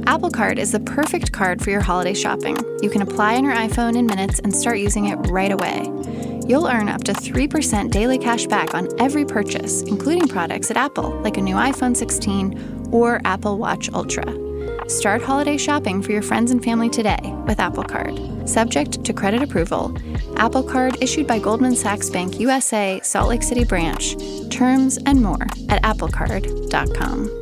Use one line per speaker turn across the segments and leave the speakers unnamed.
Apple Card is the perfect card for your holiday shopping. You can apply on your iPhone in minutes and start using it right away. You'll earn up to 3% daily cash back on every purchase, including products at Apple, like a new iPhone 16 or Apple Watch Ultra. Start holiday shopping for your friends and family today with Apple Card. Subject to credit approval. Apple Card issued by Goldman Sachs Bank USA, Salt Lake City branch. Terms and more at applecard.com.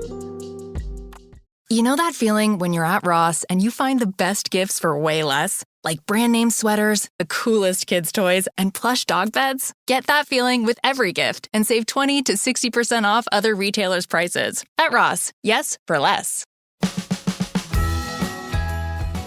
You know that feeling when you're at Ross and you find the best gifts for way less? Like brand name sweaters, the coolest kids' toys, and plush dog beds? Get that feeling with every gift and save 20 to 60% off other retailers' prices. At Ross, yes, for less.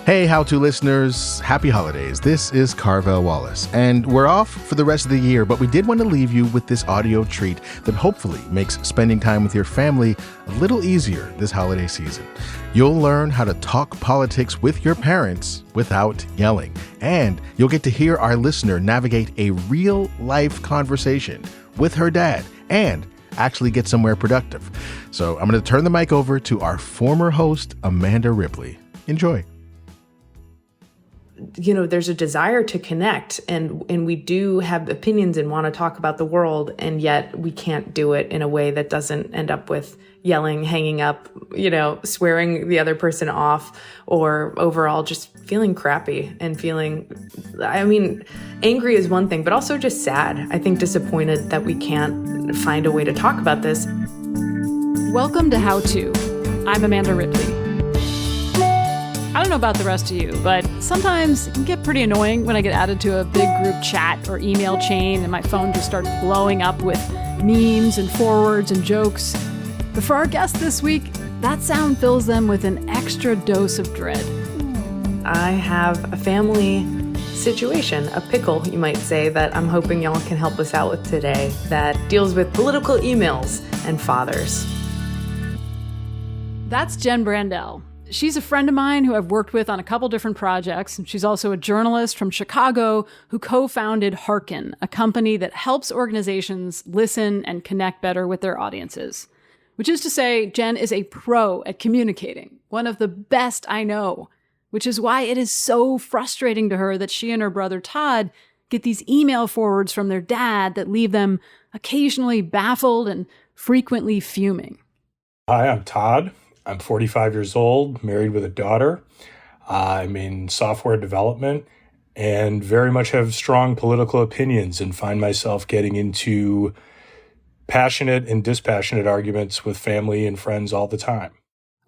Hey, How To listeners, happy holidays. This is Carvel Wallace, and we're off for the rest of the year, but we did want to leave you with this audio treat that hopefully makes spending time with your family a little easier this holiday season. You'll learn how to talk politics with your parents without yelling, and you'll get to hear our listener navigate a real-life conversation with her dad and actually get somewhere productive. So I'm going to turn the mic over to our former host, Amanda Ripley. Enjoy.
You know, there's a desire to connect, and we do have opinions and want to talk about the world, and yet we can't do it in a way that doesn't end up with yelling, hanging up, swearing the other person off, or overall just feeling crappy and angry is one thing, but also just sad. I think disappointed that we can't find a way to talk about this.
Welcome to How To. I'm Amanda Ripley. I don't know about the rest of you, but sometimes it can get pretty annoying when I get added to a big group chat or email chain and my phone just starts blowing up with memes and forwards and jokes. But for our guest this week, that sound fills them with an extra dose of dread.
I have a family situation, a pickle, you might say, that I'm hoping y'all can help us out with today that deals with political emails and fathers.
That's Jen Brandel. She's a friend of mine who I've worked with on a couple different projects, and she's also a journalist from Chicago who co-founded Hearken, a company that helps organizations listen and connect better with their audiences. Which is to say, Jen is a pro at communicating, one of the best I know, which is why it is so frustrating to her that she and her brother Todd get these email forwards from their dad that leave them occasionally baffled and frequently fuming.
Hi, I'm Todd. I'm 45 years old, married with a daughter. I'm in software development and very much have strong political opinions and find myself getting into passionate and dispassionate arguments with family and friends all the time.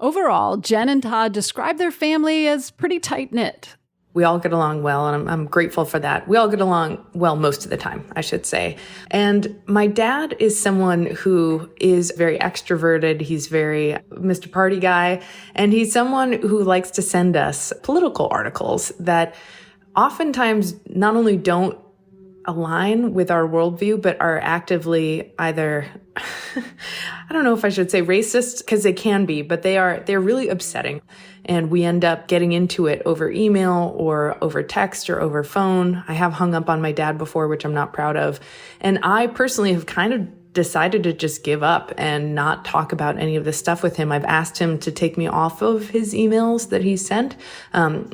Overall, Jen and Todd describe their family as pretty tight-knit.
We all get along well, and I'm grateful for that. We all get along well most of the time, I should say. And my dad is someone who is very extroverted. He's very Mr. Party guy, and he's someone who likes to send us political articles that oftentimes not only don't align with our worldview, but are actively either, I don't know if I should say racist, because they can be, but they're really upsetting. And we end up getting into it over email or over text or over phone. I have hung up on my dad before, which I'm not proud of. And I personally have kind of decided to just give up and not talk about any of this stuff with him. I've asked him to take me off of his emails that he sent,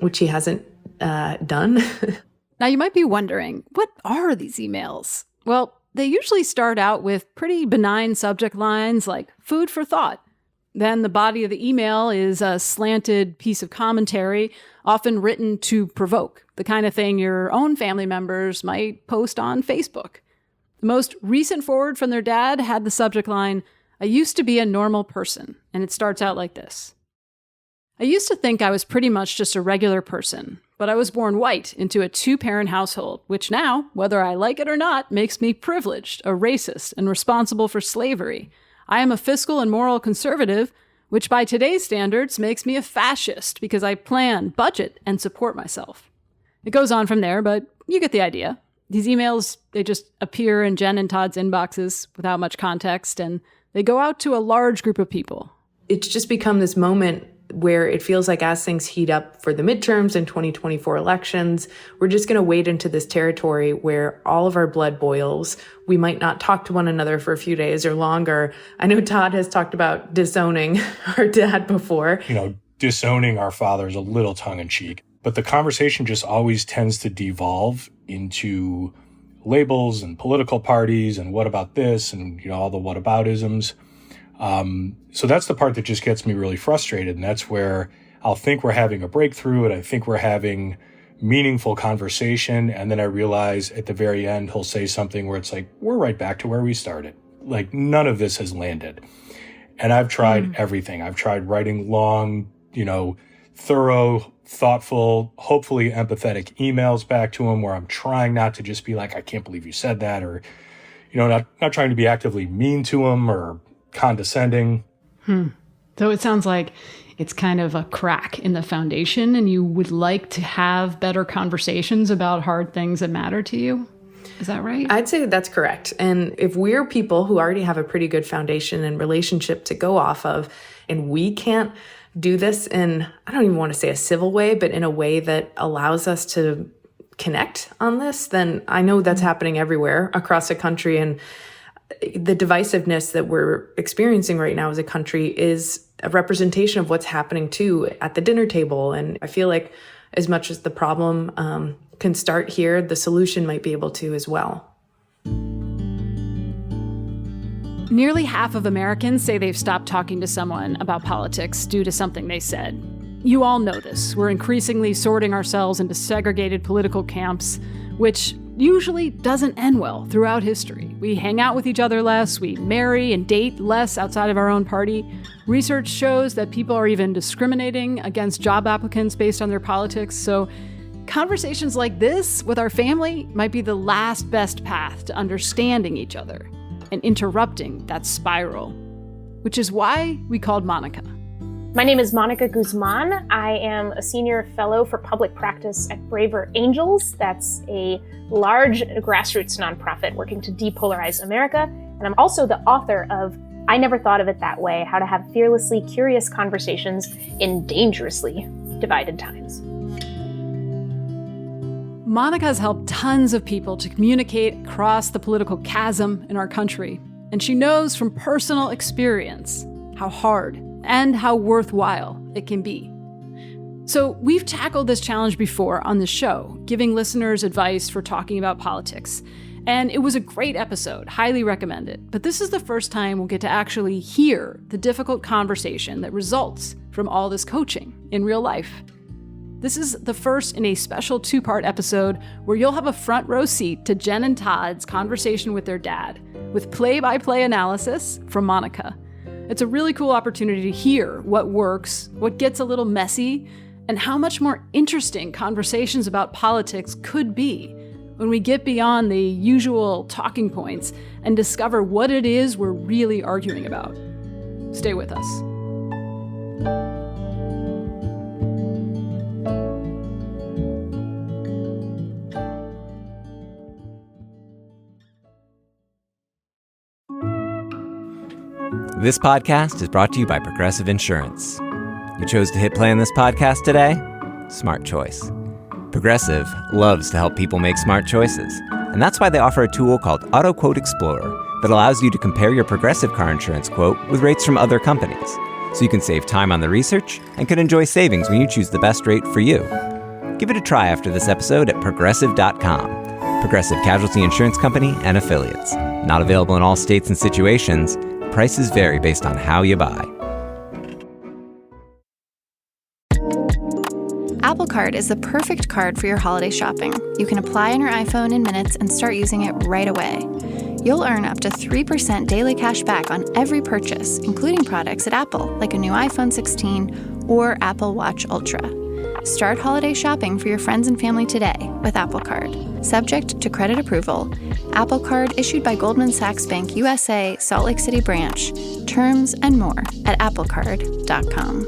which he hasn't done.
Now, you might be wondering, what are these emails? Well, they usually start out with pretty benign subject lines like food for thought. Then the body of the email is a slanted piece of commentary, often written to provoke, the kind of thing your own family members might post on Facebook. The most recent forward from their dad had the subject line, "I used to be a normal person," and it starts out like this. I used to think I was pretty much just a regular person, but I was born white into a 2-parent household, which now, whether I like it or not, makes me privileged, a racist, and responsible for slavery. I am a fiscal and moral conservative, which by today's standards makes me a fascist because I plan, budget, and support myself. It goes on from there, but you get the idea. These emails, they just appear in Jen and Todd's inboxes without much context, and they go out to a large group of people.
It's just become this moment where it feels like as things heat up for the midterms and 2024 elections, we're just going to wade into this territory where all of our blood boils. We might not talk to one another for a few days or longer. I know Todd has talked about disowning our dad before.
Disowning our father is a little tongue-in-cheek, but the conversation just always tends to devolve into labels and political parties and what about this and, all the whataboutisms. So that's the part that just gets me really frustrated. And that's where I'll think we're having a breakthrough and I think we're having meaningful conversation. And then I realize at the very end, he'll say something where it's like, we're right back to where we started. Like none of this has landed. And I've tried everything. I've tried writing long, thorough, thoughtful, hopefully empathetic emails back to him where I'm trying not to just be like, I can't believe you said that, or, not trying to be actively mean to him or condescending.
So it sounds like it's kind of a crack in the foundation and you would like to have better conversations about hard things that matter to you. Is that right?
I'd say that's correct. And if we're people who already have a pretty good foundation and relationship to go off of, and we can't do this in, I don't even want to say a civil way, but in a way that allows us to connect on this, then I know that's happening everywhere across the country. And the divisiveness that we're experiencing right now as a country is a representation of what's happening too at the dinner table. And I feel like as much as the problem can start here, the solution might be able to as well.
Nearly half of Americans say they've stopped talking to someone about politics due to something they said. You all know this. We're increasingly sorting ourselves into segregated political camps, which usually doesn't end well throughout history. We hang out with each other less, we marry and date less outside of our own party. Research shows that people are even discriminating against job applicants based on their politics. So conversations like this with our family might be the last best path to understanding each other and interrupting that spiral, which is why we called Monica.
My name is Monica Guzman. I am a senior fellow for public practice at Braver Angels. That's a large grassroots nonprofit working to depolarize America. And I'm also the author of I Never Thought of It That Way, How to Have Fearlessly Curious Conversations in Dangerously Divided Times.
Monica has helped tons of people to communicate across the political chasm in our country. And she knows from personal experience how hard and how worthwhile it can be. So we've tackled this challenge before on the show, giving listeners advice for talking about politics. And it was a great episode, highly recommend it. But this is the first time we'll get to actually hear the difficult conversation that results from all this coaching in real life. This is the first in a special 2-part episode where you'll have a front row seat to Jen and Todd's conversation with their dad, with play-by-play analysis from Monica. It's a really cool opportunity to hear what works, what gets a little messy, and how much more interesting conversations about politics could be when we get beyond the usual talking points and discover what it is we're really arguing about. Stay with us.
This podcast is brought to you by Progressive Insurance. You chose to hit play on this podcast today? Smart choice. Progressive loves to help people make smart choices, and that's why they offer a tool called Auto Quote Explorer that allows you to compare your Progressive car insurance quote with rates from other companies, so you can save time on the research and can enjoy savings when you choose the best rate for you. Give it a try after this episode at Progressive.com. Progressive Casualty Insurance Company and Affiliates. Not available in all states and situations. Prices vary based on how you buy.
Apple Card is the perfect card for your holiday shopping. You can apply on your iPhone in minutes and start using it right away. You'll earn up to 3% daily cash back on every purchase, including products at Apple, like a new iPhone 16 or Apple Watch Ultra. Start holiday shopping for your friends and family today with Apple Card. Subject to credit approval. Apple Card issued by Goldman Sachs Bank USA, Salt Lake City branch. Terms and more at applecard.com.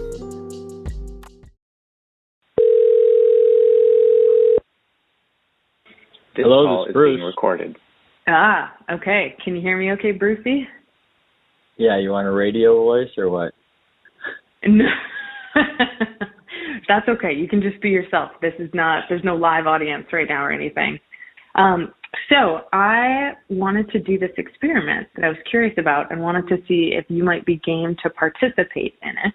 This
Hello,
call
this is
is
Bruce.
being recorded.
Ah, okay. Can you hear me okay, Brucey?
Yeah, you want a radio voice or what?
No,
That's okay. You can just be yourself. There's no live audience right now or anything. So I wanted to do this experiment that I was curious about and wanted to see if you might be game to participate in it.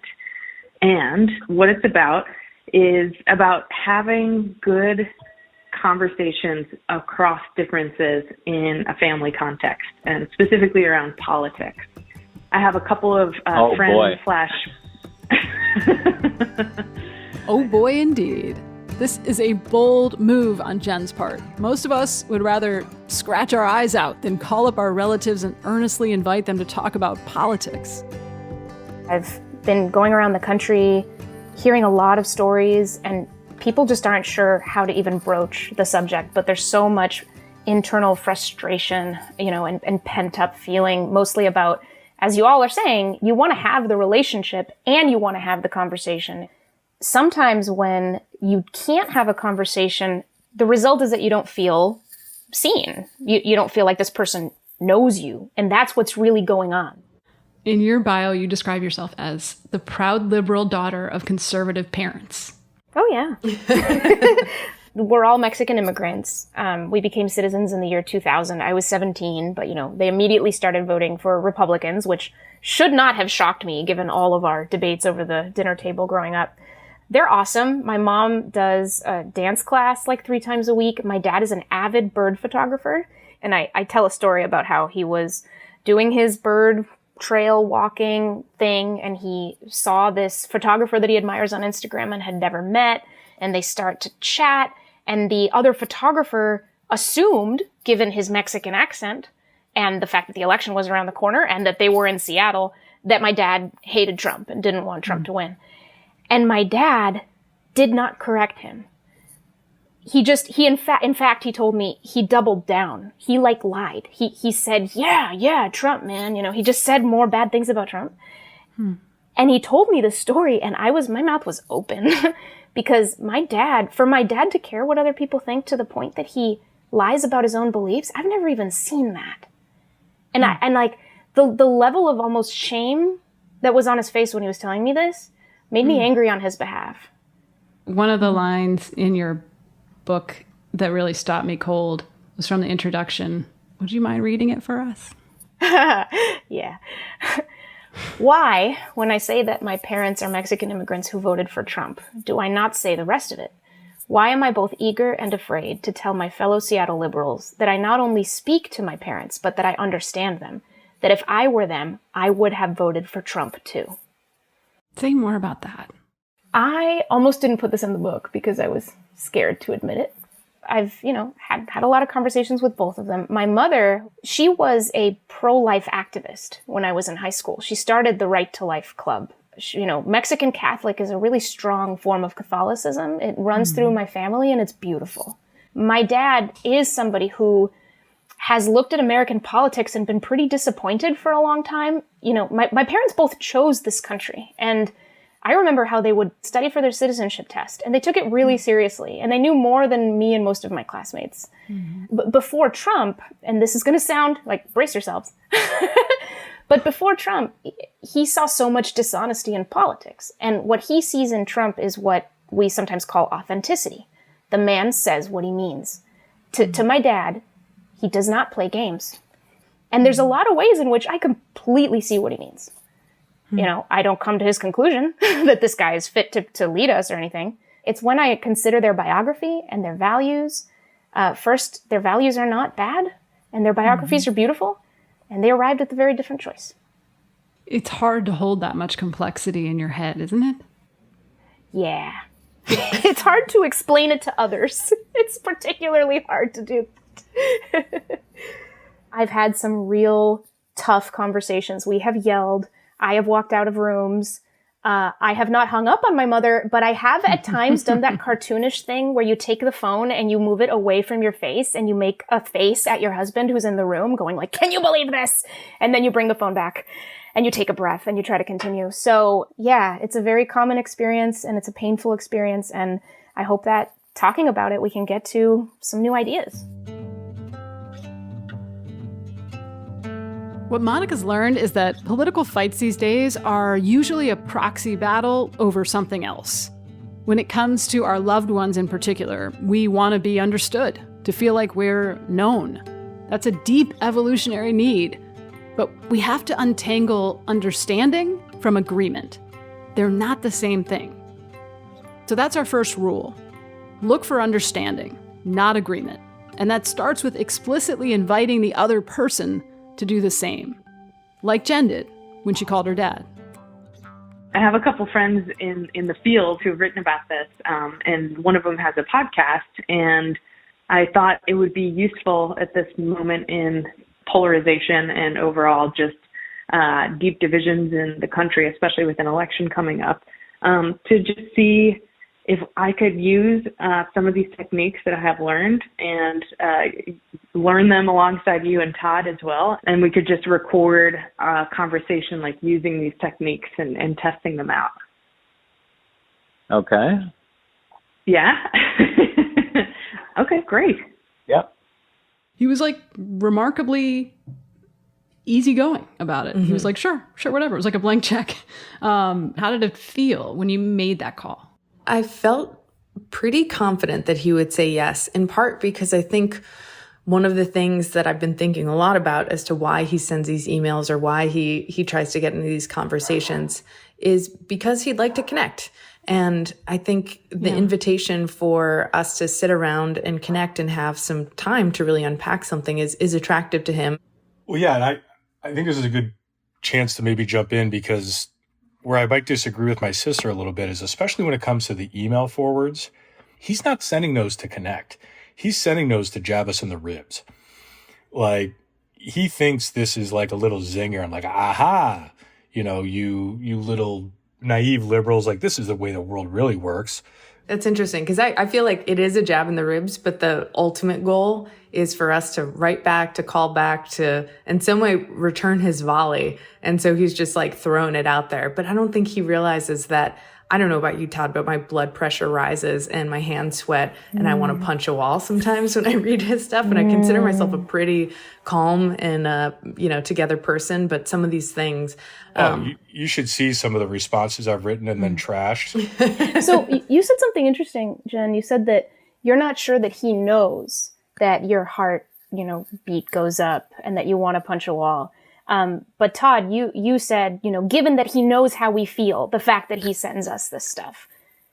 And what it's about is about having good conversations across differences in a family context, and specifically around politics. I have a couple of friends
Oh boy, indeed. This is a bold move on Jen's part. Most of us would rather scratch our eyes out than call up our relatives and earnestly invite them to talk about politics.
I've been going around the country, hearing a lot of stories, and people just aren't sure how to even broach the subject, but there's so much internal frustration, and pent-up feeling, mostly about, as you all are saying, you want to have the relationship and you want to have the conversation. Sometimes when you can't have a conversation, the result is that you don't feel seen. You don't feel like this person knows you, and that's what's really going on.
In your bio, you describe yourself as the proud liberal daughter of conservative parents.
Oh, yeah. We're all Mexican immigrants. We became citizens in the year 2000. I was 17, but, they immediately started voting for Republicans, which should not have shocked me given all of our debates over the dinner table growing up. They're awesome. My mom does a dance class like 3 times a week. My dad is an avid bird photographer. And I tell a story about how he was doing his bird trail walking thing, and he saw this photographer that he admires on Instagram and had never met, and they start to chat, and the other photographer assumed, given his Mexican accent and the fact that the election was around the corner and that they were in Seattle, that my dad hated Trump and didn't want Trump to win. And my dad did not correct him. In fact, he told me he doubled down. He lied. He said, yeah, Trump, man. He just said more bad things about Trump. And he told me the story, and my mouth was open because for my dad to care what other people think to the point that he lies about his own beliefs, I've never even seen that. And the level of almost shame that was on his face when he was telling me this made me angry on his behalf.
One of the lines in your book that really stopped me cold was from the introduction. Would you mind reading it for us?
Yeah. Why, when I say that my parents are Mexican immigrants who voted for Trump, do I not say the rest of it? Why am I both eager and afraid to tell my fellow Seattle liberals that I not only speak to my parents, but that I understand them, that if I were them, I would have voted for Trump too?
Say more about that.
I almost didn't put this in the book because I was scared to admit it. I've, had a lot of conversations with both of them. My mother, she was a pro-life activist when I was in high school. She started the Right to Life Club. Mexican Catholic is a really strong form of Catholicism. It runs through my family, and it's beautiful. My dad is somebody who has looked at American politics and been pretty disappointed for a long time. My parents both chose this country, and I remember how they would study for their citizenship test, and they took it really seriously, and they knew more than me and most of my classmates. But before Trump, and this is going to sound like, brace yourselves, but before Trump, he saw so much dishonesty in politics, and what he sees in Trump is what we sometimes call authenticity. The man says what he means. To my dad, he does not play games. And there's a lot of ways in which I completely see what he means. I don't come to his conclusion that this guy is fit to lead us or anything. It's when I consider their biography and their values. First, their values are not bad, and their biographies are beautiful, and they arrived at the very different choice.
It's hard to hold that much complexity in your head, isn't it?
Yeah. It's hard to explain it to others. It's particularly hard to do. I've had some real tough conversations. We have yelled. I have walked out of rooms. I have not hung up on my mother, but I have at times done that cartoonish thing where you take the phone and you move it away from your face and you make a face at your husband who's in the room going like, "Can you believe this?" And then you bring the phone back and you take a breath and you try to continue. So yeah, it's a very common experience and it's a painful experience. And I hope that talking about it, we can get to some new ideas.
What Monica's learned is that political fights these days are usually a proxy battle over something else. When it comes to our loved ones in particular, we want to be understood, to feel like we're known. That's a deep evolutionary need. But we have to untangle understanding from agreement. They're not the same thing. So that's our first rule. Look for understanding, not agreement. And that starts with explicitly inviting the other person to do the same, like Jen did when she called her dad.
I have a couple friends in the field who've written about this, and one of them has a podcast, and I thought it would be useful at this moment in polarization and overall just deep divisions in the country, especially with an election coming up, to just see if I could use some of these techniques that I have learned and learn them alongside you and Todd as well. And we could just record a conversation like using these techniques and testing them out.
Okay.
Yeah. Okay, great.
Yep.
He was like remarkably easygoing about it. Mm-hmm. He was like, sure, whatever. It was like a blank check. How did it feel when you made that call?
I felt pretty confident that he would say yes, in part because I think one of the things that I've been thinking a lot about as to why he sends these emails or why he tries to get into these conversations is because he'd like to connect. And I think the invitation for us to sit around and connect and have some time to really unpack something is attractive to him.
Well, yeah, and I think this is a good chance to maybe jump in because where I might disagree with my sister a little bit is especially when it comes to the email forwards, he's not sending those to connect. He's sending those to jab us in the ribs. Like, he thinks this is like a little zinger. I'm like, aha, you little naive liberals, like this is the way the world really works.
That's interesting because I feel like it is a jab in the ribs, but the ultimate goal is for us to write back, to call back, to in some way return his volley. And so he's just like throwing it out there. But I don't think he realizes that, I don't know about you, Todd, but my blood pressure rises and my hands sweat and I want to punch a wall sometimes when I read his stuff. And I consider myself a pretty calm and, together person. But some of these things...
you should see some of the responses I've written and then trashed.
So you said something interesting, Jen. You said that you're not sure that he knows that your heart, beat goes up and that you want to punch a wall. But Todd, you said, given that he knows how we feel, the fact that he sends us this stuff.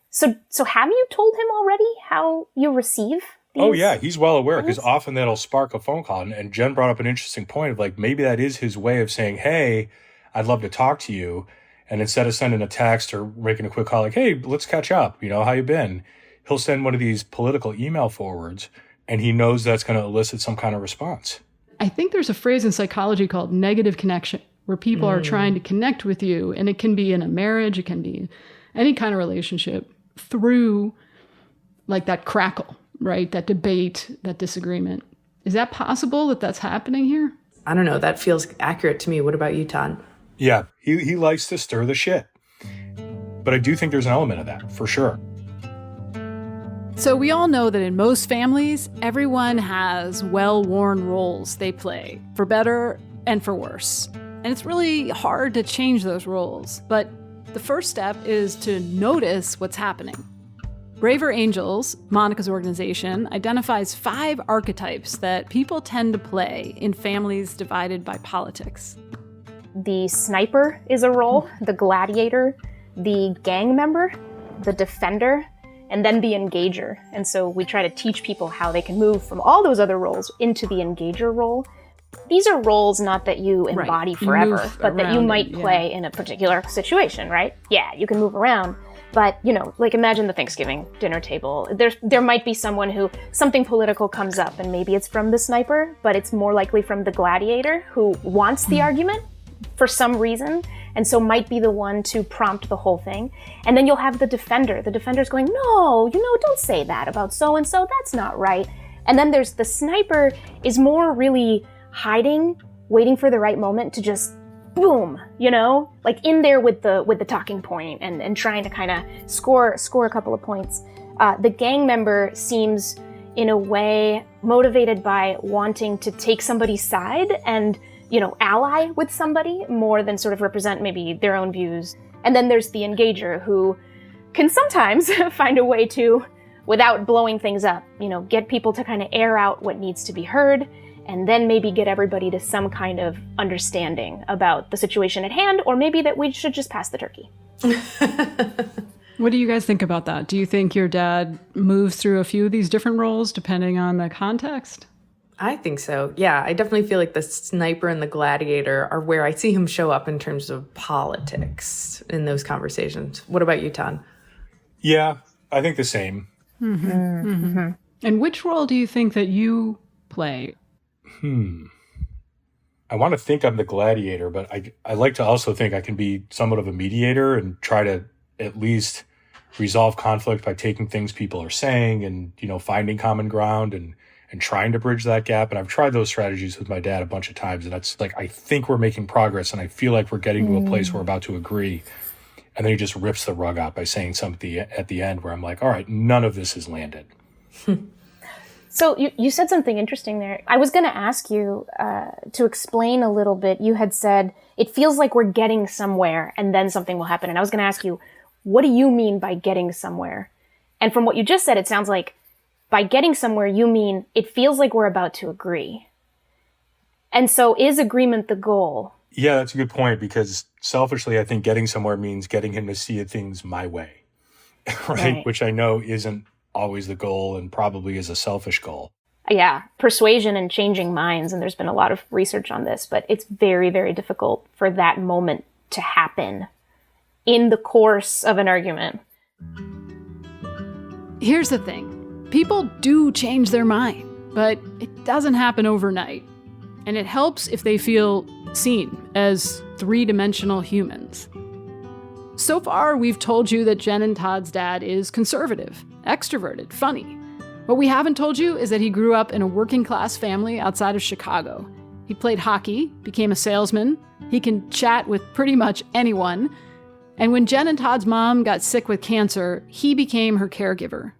So have you told him already how you receive these?
Oh, yeah, he's well aware because often that'll spark a phone call. And Jen brought up an interesting point of like, maybe that is his way of saying, hey, I'd love to talk to you. And instead of sending a text or making a quick call, like, hey, let's catch up. How you been? He'll send one of these political email forwards and he knows that's going to elicit some kind of response.
I think there's a phrase in psychology called negative connection, where people are trying to connect with you, and it can be in a marriage, it can be any kind of relationship, through like that crackle, right? That debate, that disagreement. Is that possible that that's happening here?
I don't know. That feels accurate to me. What about you, Todd?
Yeah, he likes to stir the shit. But I do think there's an element of that, for sure.
So we all know that in most families, everyone has well-worn roles they play, for better and for worse. And it's really hard to change those roles. But the first step is to notice what's happening. Braver Angels, Monica's organization, identifies 5 archetypes that people tend to play in families divided by politics.
The sniper is a role, the gladiator, the gang member, the defender, and then the engager. And so we try to teach people how they can move from all those other roles into the engager role. These are roles not that you embody forever, but that you might play in a particular situation, right? Yeah, you can move around. But, like imagine the Thanksgiving dinner table. There might be someone who something political comes up and maybe it's from the sniper, but it's more likely from the gladiator who wants the argument for some reason, and so might be the one to prompt the whole thing. And then you'll have the defender. The defender's going, no, don't say that about so-and-so, that's not right. And then there's the sniper is more really hiding, waiting for the right moment to just boom, like in there with the talking point and trying to kind of score a couple of points. The gang member seems in a way motivated by wanting to take somebody's side and ally with somebody more than sort of represent maybe their own views. And then there's the engager who can sometimes find a way to, without blowing things up, get people to kind of air out what needs to be heard, and then maybe get everybody to some kind of understanding about the situation at hand, or maybe that we should just pass the turkey.
What do you guys think about that? Do you think your dad moves through a few of these different roles depending on the context?
I think so. Yeah, I definitely feel like the sniper and the gladiator are where I see him show up in terms of politics in those conversations. What about you, Todd?
Yeah, I think the same.
Mm-hmm. Mm-hmm. And which role do you think that you play?
I want to think I'm the gladiator, but I like to also think I can be somewhat of a mediator and try to at least resolve conflict by taking things people are saying and, finding common ground and trying to bridge that gap. And I've tried those strategies with my dad a bunch of times. And that's like, I think we're making progress and I feel like we're getting to a place where we're about to agree. And then he just rips the rug out by saying something at the end where I'm like, all right, none of this has landed.
So you said something interesting there. I was going to ask you to explain a little bit. You had said, it feels like we're getting somewhere and then something will happen. And I was going to ask you, what do you mean by getting somewhere? And from what you just said, it sounds like by getting somewhere, you mean it feels like we're about to agree. And so is agreement the goal?
Yeah, that's a good point, because selfishly, I think getting somewhere means getting him to see things my way, right? Which I know isn't always the goal and probably is a selfish goal.
Yeah, persuasion and changing minds. And there's been a lot of research on this, but it's very, very difficult for that moment to happen in the course of an argument.
Here's the thing. People do change their mind, but it doesn't happen overnight. And it helps if they feel seen as three-dimensional humans. So far, we've told you that Jen and Todd's dad is conservative, extroverted, funny. What we haven't told you is that he grew up in a working-class family outside of Chicago. He played hockey, became a salesman. He can chat with pretty much anyone. And when Jen and Todd's mom got sick with cancer, he became her caregiver.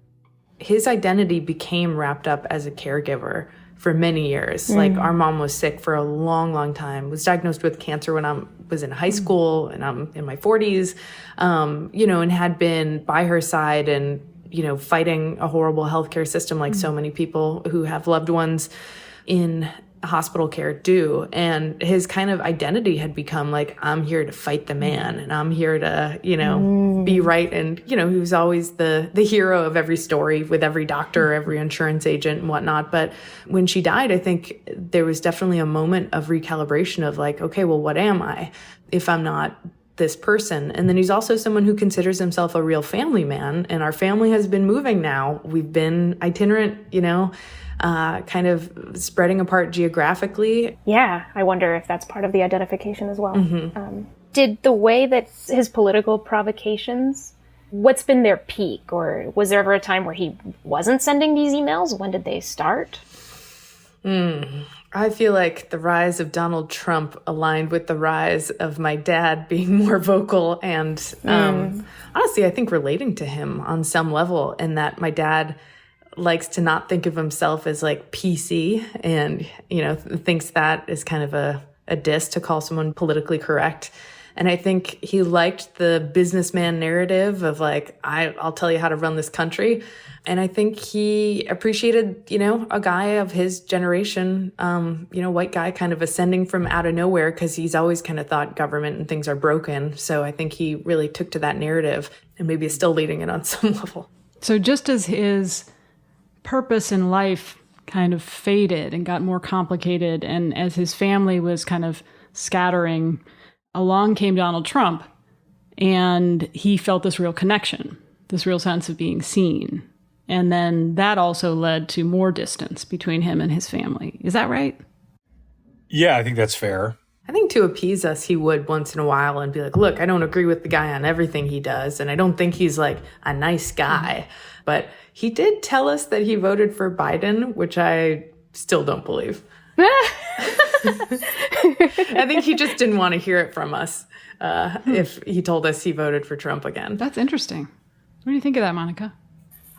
His identity became wrapped up as a caregiver for many years. Like, our mom was sick for a long, long time, was diagnosed with cancer when I was in high school and I'm in my 40s, and had been by her side and, fighting a horrible healthcare system like so many people who have loved ones in hospital care do. And his kind of identity had become like, I'm here to fight the man and I'm here to, be right. And, he was always the hero of every story with every doctor, every insurance agent and whatnot. But when she died, I think there was definitely a moment of recalibration of like, okay, well, what am I if I'm not this person? And then he's also someone who considers himself a real family man. And our family has been moving now. We've been itinerant, kind of spreading apart geographically.
Yeah, I wonder if that's part of the identification as well. Did the way that his political provocations, what's been their peak? Or was there ever a time where he wasn't sending these emails? When did they start?
I feel like the rise of Donald Trump aligned with the rise of my dad being more vocal and honestly, I think relating to him on some level, in that my dad likes to not think of himself as like PC and, thinks that is kind of a diss to call someone politically correct. And I think he liked the businessman narrative of like, I'll tell you how to run this country. And I think he appreciated, a guy of his generation, white guy kind of ascending from out of nowhere, because he's always kind of thought government and things are broken. So I think he really took to that narrative and maybe is still leading it on some level.
So just as his purpose in life kind of faded and got more complicated, and as his family was kind of scattering, along came Donald Trump, and he felt this real connection, this real sense of being seen. And then that also led to more distance between him and his family. Is that right?
Yeah, I think that's fair.
I think to appease us, he would once in a while and be like, look, I don't agree with the guy on everything he does, and I don't think he's like a nice guy. But he did tell us that he voted for Biden, which I still don't believe. I think he just didn't want to hear it from us if he told us he voted for Trump again.
That's interesting. What do you think of that, Monica?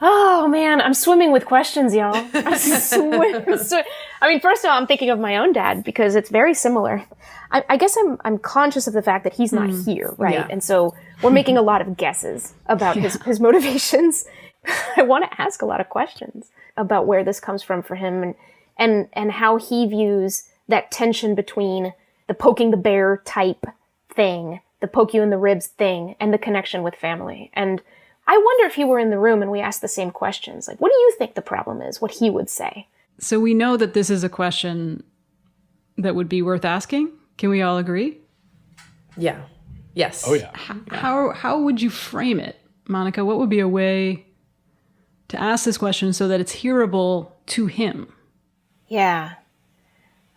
Oh man, I'm swimming with questions, y'all. I mean, first of all, I'm thinking of my own dad because it's very similar. I guess I'm conscious of the fact that he's not here, right? Yeah. And so we're making a lot of guesses about his motivations. I want to ask a lot of questions about where this comes from for him and how he views that tension between the poking the bear type thing, the poke you in the ribs thing, and the connection with family. And I wonder if he were in the room and we asked the same questions. Like, what do you think the problem is? What he would say?
So we know that this is a question that would be worth asking. Can we all agree?
Yeah. Yes.
Oh, yeah.
How would you frame it, Monica? What would be a way to ask this question so that it's hearable to him?
Yeah.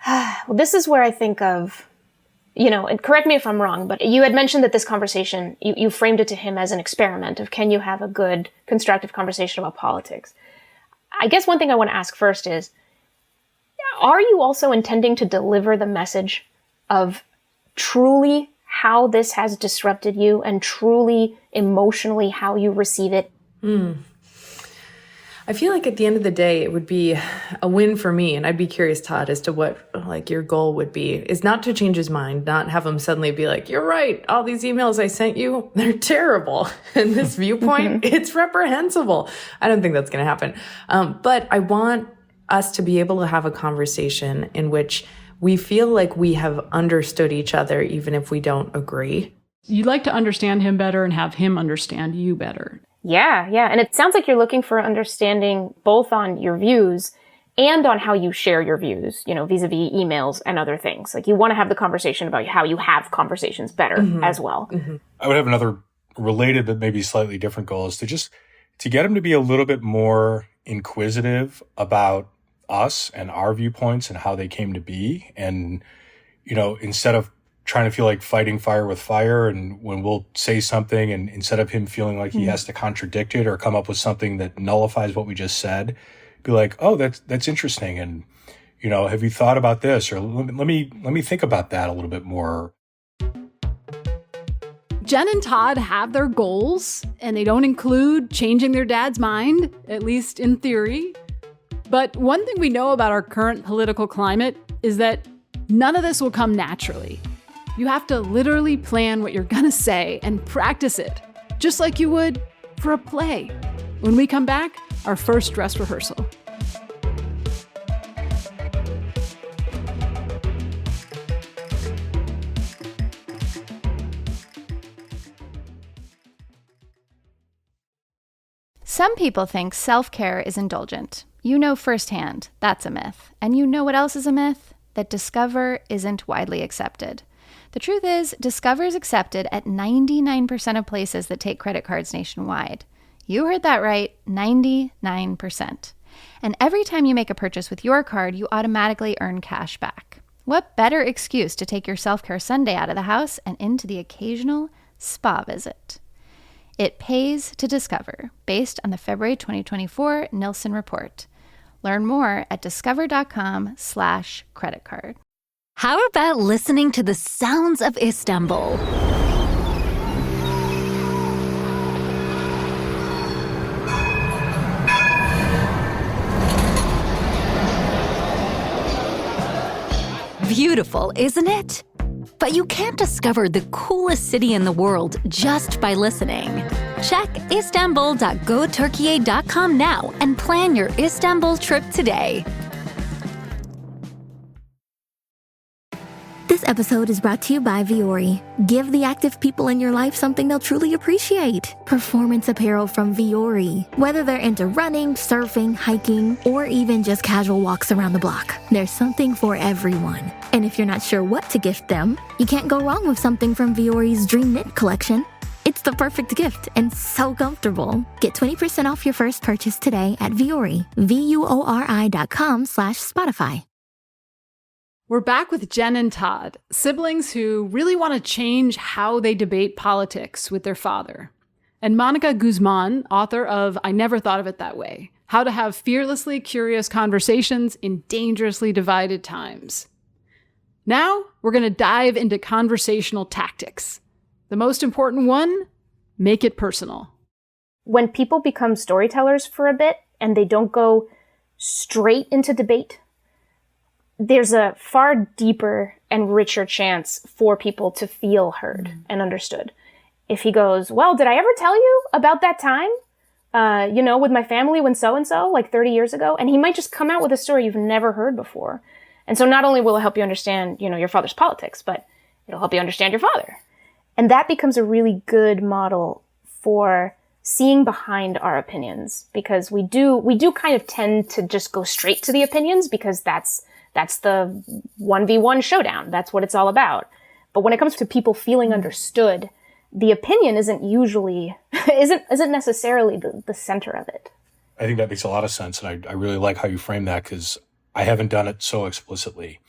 Well, this is where I think of, and correct me if I'm wrong, but you had mentioned that this conversation, you framed it to him as an experiment of can you have a good, constructive conversation about politics? I guess one thing I want to ask first is, are you also intending to deliver the message of truly how this has disrupted you and truly emotionally how you receive it?
I feel like at the end of the day, it would be a win for me. And I'd be curious, Todd, as to what your goal would be, is not to change his mind, not have him suddenly be like, you're right. All these emails I sent you, they're terrible. And this viewpoint, it's reprehensible. I don't think that's going to happen. But I want us to be able to have a conversation in which we feel like we have understood each other, even if we don't agree.
You'd like to understand him better and have him understand you better.
Yeah. And it sounds like you're looking for understanding both on your views and on how you share your views, vis-a-vis emails and other things. Like you want to have the conversation about how you have conversations better as well.
I would have another related but maybe slightly different goal is to get him to be a little bit more inquisitive about us and our viewpoints and how they came to be. And, instead of trying to feel like fighting fire with fire, and when we'll say something and instead of him feeling like he has to contradict it or come up with something that nullifies what we just said, be like, oh, that's interesting. And, have you thought about this? Or let me think about that a little bit more.
Jen and Todd have their goals, and they don't include changing their dad's mind, at least in theory. But one thing we know about our current political climate is that none of this will come naturally. You have to literally plan what you're gonna say and practice it, just like you would for a play. When we come back, our first dress rehearsal.
Some people think self-care is indulgent. You know firsthand that's a myth. And you know what else is a myth? That Discover isn't widely accepted. The truth is, Discover is accepted at 99% of places that take credit cards nationwide. You heard that right, 99%. And every time you make a purchase with your card, you automatically earn cash back. What better excuse to take your self-care Sunday out of the house and into the occasional spa visit? It pays to Discover, based on the February 2024 Nielsen report. Learn more at discover.com/creditcard.
How about listening to the sounds of Istanbul? Beautiful, isn't it? But you can't discover the coolest city in the world just by listening. Check istanbul.goturkiye.com now and plan your Istanbul trip today.
This episode is brought to you by Vuori. Give the active people in your life something they'll truly appreciate. Performance apparel from Vuori. Whether they're into running, surfing, hiking, or even just casual walks around the block, there's something for everyone. And if you're not sure what to gift them, you can't go wrong with something from Vuori's Dream Knit collection. It's the perfect gift and so comfortable. Get 20% off your first purchase today at Vuori, VUORI.com/Spotify.
We're back with Jen and Todd, siblings who really want to change how they debate politics with their father. And Monica Guzman, author of I Never Thought of It That Way, How to Have Fearlessly Curious Conversations in Dangerously Divided Times. Now, we're going to dive into conversational tactics. The most important one, make it personal.
when people become storytellers for a bit and they don't go straight into debate, there's a far deeper and richer chance for people to feel heard and understood. If he goes, well, did I ever tell you about that time, with my family when so-and-so, like 30 years ago? And he might just come out with a story you've never heard before. And so not only will it help you understand, your father's politics, but it'll help you understand your father. And that becomes a really good model for seeing behind our opinions, because we do kind of tend to just go straight to the opinions because that's the 1v1 showdown. That's what it's all about. But when it comes to people feeling understood, the opinion isn't necessarily the center of it.
I think that makes a lot of sense. And I really like how you frame that, because I haven't done it so explicitly.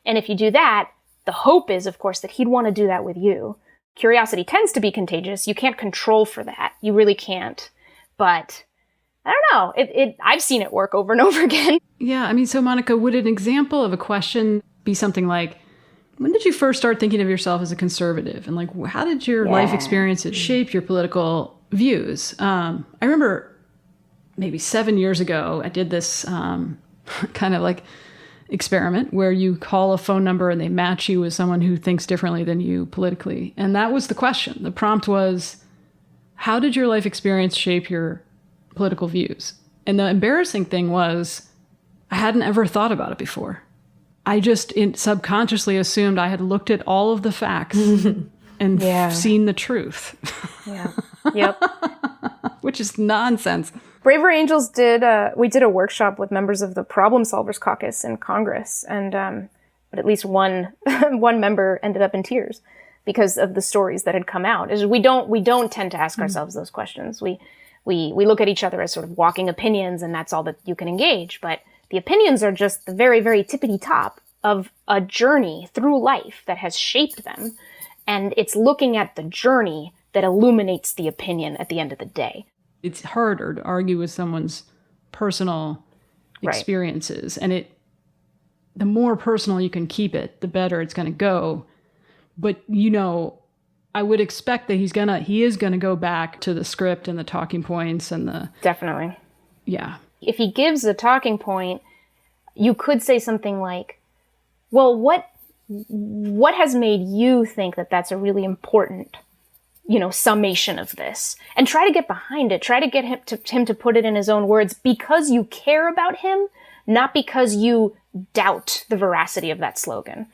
And if you do that, the hope is, of course, that he'd want to do that with you. Curiosity tends to be contagious. You can't control for that. You really can't. But I don't know. I've seen it work over and over again.
Yeah. I mean, so Monica, would an example of a question be something like, when did you first start thinking of yourself as a conservative? And like, how did your life experiences shape your political views? I remember maybe 7 years ago, I did this kind of like experiment where you call a phone number and they match you with someone who thinks differently than you politically. And that was the question. The prompt was, how did your life experience shape your political views? And the embarrassing thing was, I hadn't ever thought about it before. I just subconsciously assumed I had looked at all of the facts and seen the truth.
Yeah. Yep.
Which is nonsense.
Braver Angels did a workshop with members of the Problem Solvers Caucus in Congress, and but at least one member ended up in tears because of the stories that had come out. We don't tend to ask ourselves those questions. We look at each other as sort of walking opinions, and that's all that you can engage. But the opinions are just the very, very tippity top of a journey through life that has shaped them, and it's looking at the journey that illuminates the opinion at the end of the day.
It's harder to argue with someone's personal experiences. And the more personal you can keep it, the better it's going to go. But, I would expect that he is going to go back to the script and the talking points and the...
Definitely.
Yeah.
If he gives a talking point, you could say something like, well, what has made you think that that's a really important summation of this, and try to get behind it. Try to get him to put it in his own words, because you care about him, not because you doubt the veracity of that slogan,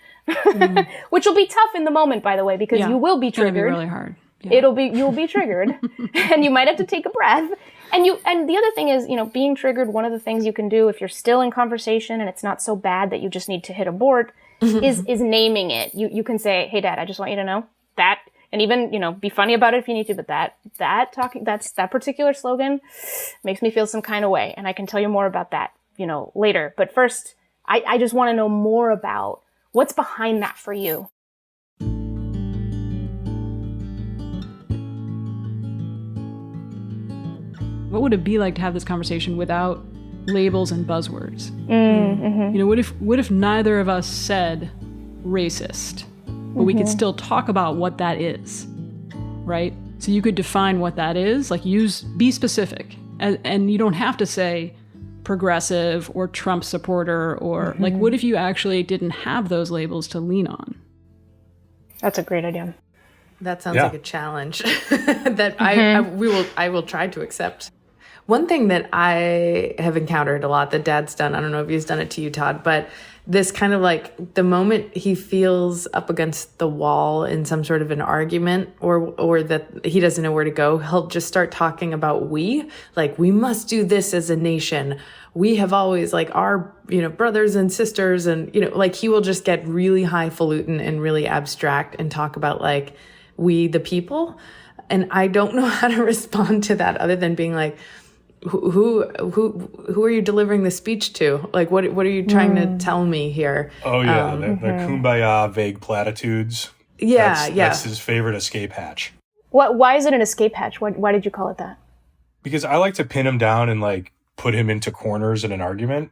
which will be tough in the moment, by the way, because you will be triggered.
It's gonna be really hard. Yeah.
You'll be triggered and you might have to take a breath. And the other thing is, being triggered, one of the things you can do if you're still in conversation and it's not so bad that you just need to hit abort is naming it. You can say, hey, Dad, I just want you to know that. And even, be funny about it if you need to, but that particular slogan makes me feel some kind of way. And I can tell you more about that, later. But first, I just want to know more about what's behind that for you.
What would it be like to have this conversation without labels and buzzwords? What if neither of us said racist? But we could still talk about what that is, right? So you could define what that is, like be specific. And you don't have to say progressive or Trump supporter or like, what if you actually didn't have those labels to lean on?
That's a great idea.
That sounds like a challenge that I will try to accept. One thing that I have encountered a lot that Dad's done, I don't know if he's done it to you, Todd, but this kind of like the moment he feels up against the wall in some sort of an argument or that he doesn't know where to go, he'll just start talking about we must do this as a nation. We have always like our, brothers and sisters and, like he will just get really highfalutin and really abstract and talk about like we the people. And I don't know how to respond to that other than being like, who are you delivering the speech to? Like, what are you trying to tell me here?
Oh yeah, the kumbaya vague platitudes.
Yeah,
that's his favorite escape hatch.
Why is it an escape hatch? Why did you call it that?
Because I like to pin him down and like put him into corners in an argument,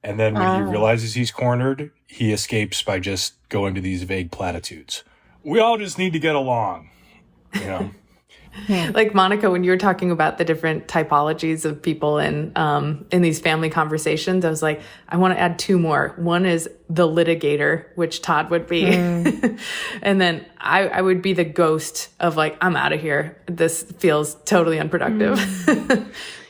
and then when he realizes he's cornered, he escapes by just going to these vague platitudes. We all just need to get along,
Like Monica, when you were talking about the different typologies of people in these family conversations, I was like, I want to add 2 more. One is the litigator, which Todd would be. And then I would be the ghost of like, I'm out of here. This feels totally unproductive.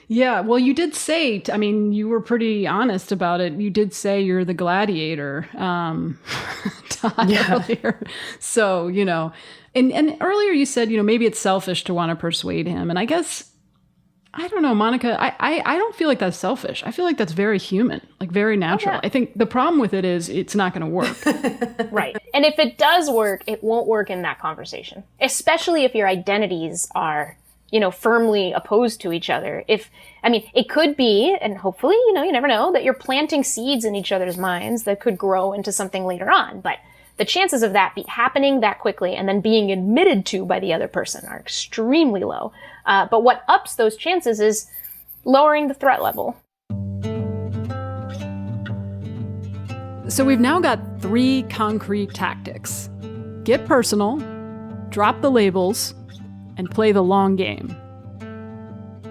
Yeah, well, you did say, I mean, you were pretty honest about it. You did say you're the gladiator, Todd, earlier. So, you know, and earlier you said, you know, maybe it's selfish to want to persuade him. And I guess, I don't know, Monica, I don't feel like that's selfish. I feel like that's very human, like very natural. I think the problem with it is it's not going to work.
Right. And if it does work, it won't work in that conversation, especially if your identities are, you know, firmly opposed to each other. It could be, and hopefully, you know, you never know, that you're planting seeds in each other's minds that could grow into something later on. But the chances of that happening that quickly and then being admitted to by the other person are extremely low. But what ups those chances is lowering the threat level.
So we've now got 3 concrete tactics. Get personal, drop the labels, and play the long game.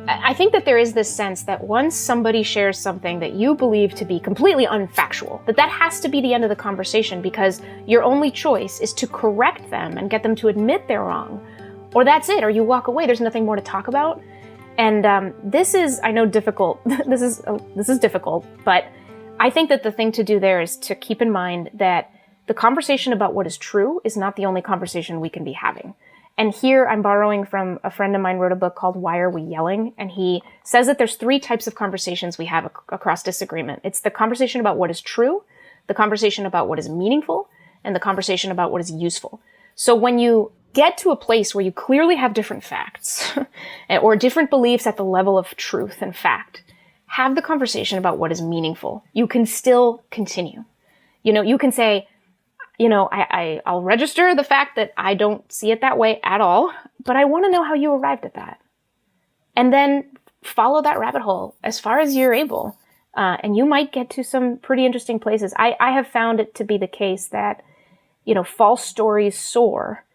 I think that there is this sense that once somebody shares something that you believe to be completely unfactual, that has to be the end of the conversation, because your only choice is to correct them and get them to admit they're wrong. Or that's it, or you walk away, there's nothing more to talk about. And this is, I know, difficult. This is difficult, but I think that the thing to do there is to keep in mind that the conversation about what is true is not the only conversation we can be having. And here I'm borrowing from a friend of mine wrote a book called Why Are We Yelling? And he says that there's 3 types of conversations we have across disagreement. It's the conversation about what is true, the conversation about what is meaningful, and the conversation about what is useful. So when you get to a place where you clearly have different facts or different beliefs at the level of truth and fact, have the conversation about what is meaningful. You can still continue. You know, you can say, you know, I'll register the fact that I don't see it that way at all, but I want to know how you arrived at that. And then follow that rabbit hole as far as you're able. And you might get to some pretty interesting places. I have found it to be the case that, you know, false stories soar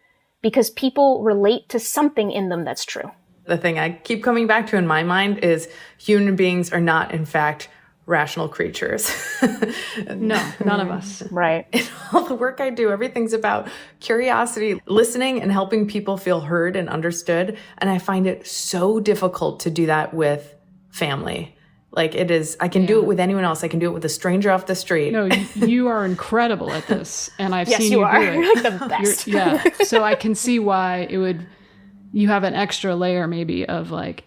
because people relate to something in them that's true.
The thing I keep coming back to in my mind is human beings are not, in fact, rational creatures.
No, none of us.
Right.
In all the work I do, everything's about curiosity, listening and helping people feel heard and understood. And I find it so difficult to do that with family. Like it is, I can do it with anyone else. I can do it with a stranger off the street.
No, you are incredible at this. And I've
yes,
seen
you
you
are.
do it.
You're like the best.
Yeah. So I can see why you have an extra layer maybe of like,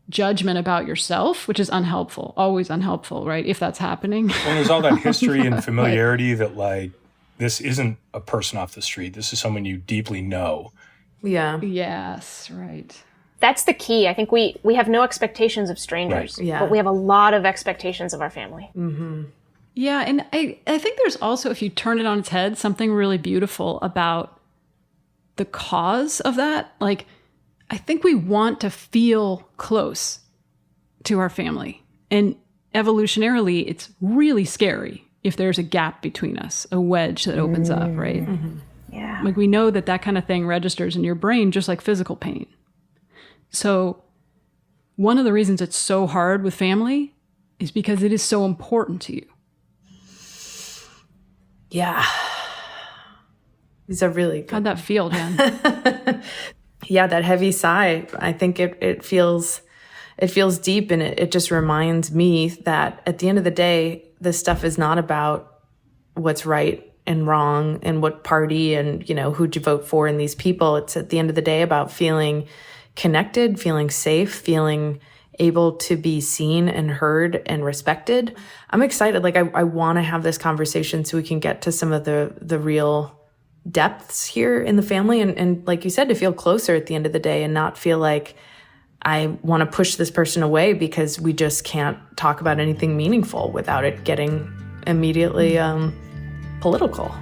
judgment about yourself, which is unhelpful, always unhelpful, right? If that's happening.
Well, there's all that history and familiarity that like, this isn't a person off the street. This is someone you deeply know.
Yeah.
Yes, right.
That's the key. I think we have no expectations of strangers,
right.
but we have a lot of expectations of our family.
Mm-hmm.
Yeah, and I think there's also, if you turn it on its head, something really beautiful about the cause of that. Like, I think we want to feel close to our family. And evolutionarily, it's really scary if there's a gap between us, a wedge that opens up, right?
Mm-hmm. Yeah.
Like we know that kind of thing registers in your brain just like physical pain. So one of the reasons it's so hard with family is because it is so important to you.
Yeah. These are really good.
How'd that feel, Jen?
Yeah, that heavy sigh. I think it feels deep, and it just reminds me that at the end of the day, this stuff is not about what's right and wrong and what party and, you know, who'd you vote for and these people. It's at the end of the day about feeling connected, feeling safe, feeling able to be seen and heard and respected. I'm excited. Like I want to have this conversation so we can get to some of the real depths here in the family. And like you said, to feel closer at the end of the day and not feel like I want to push this person away because we just can't talk about anything meaningful without it getting immediately political.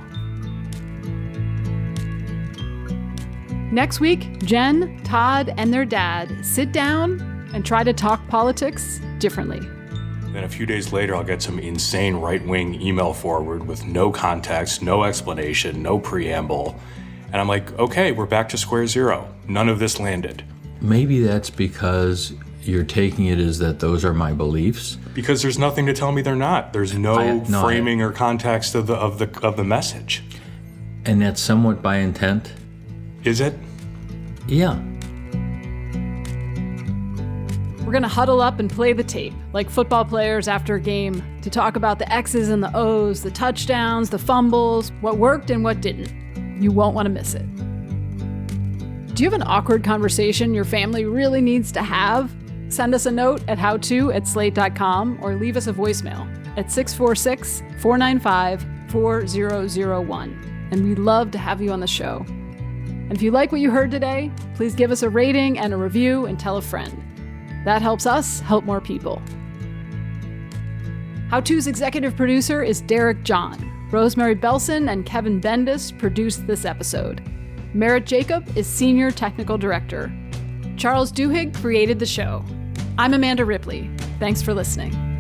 Next week, Jen, Todd, and their dad sit down and try to talk politics differently.
Then a few days later, I'll get some insane right-wing email forward with no context, no explanation, no preamble. And I'm like, okay, we're back to square zero. None of this landed.
maybe that's because you're taking it as that those are my beliefs.
Because there's nothing to tell me they're not. There's no framing or context of the message.
And that's somewhat by intent.
Is it?
Yeah.
We're going to huddle up and play the tape, like football players after a game, to talk about the X's and the O's, the touchdowns, the fumbles, what worked and what didn't. You won't want to miss it. Do you have an awkward conversation your family really needs to have? Send us a note at howto@slate.com or leave us a voicemail at 646-495-4001. And we'd love to have you on the show. And if you like what you heard today, please give us a rating and a review and tell a friend. That helps us help more people. How To's executive producer is Derek John. Rosemary Belson and Kevin Bendis produced this episode. Merritt Jacob is senior technical director. Charles Duhigg created the show. I'm Amanda Ripley. Thanks for listening.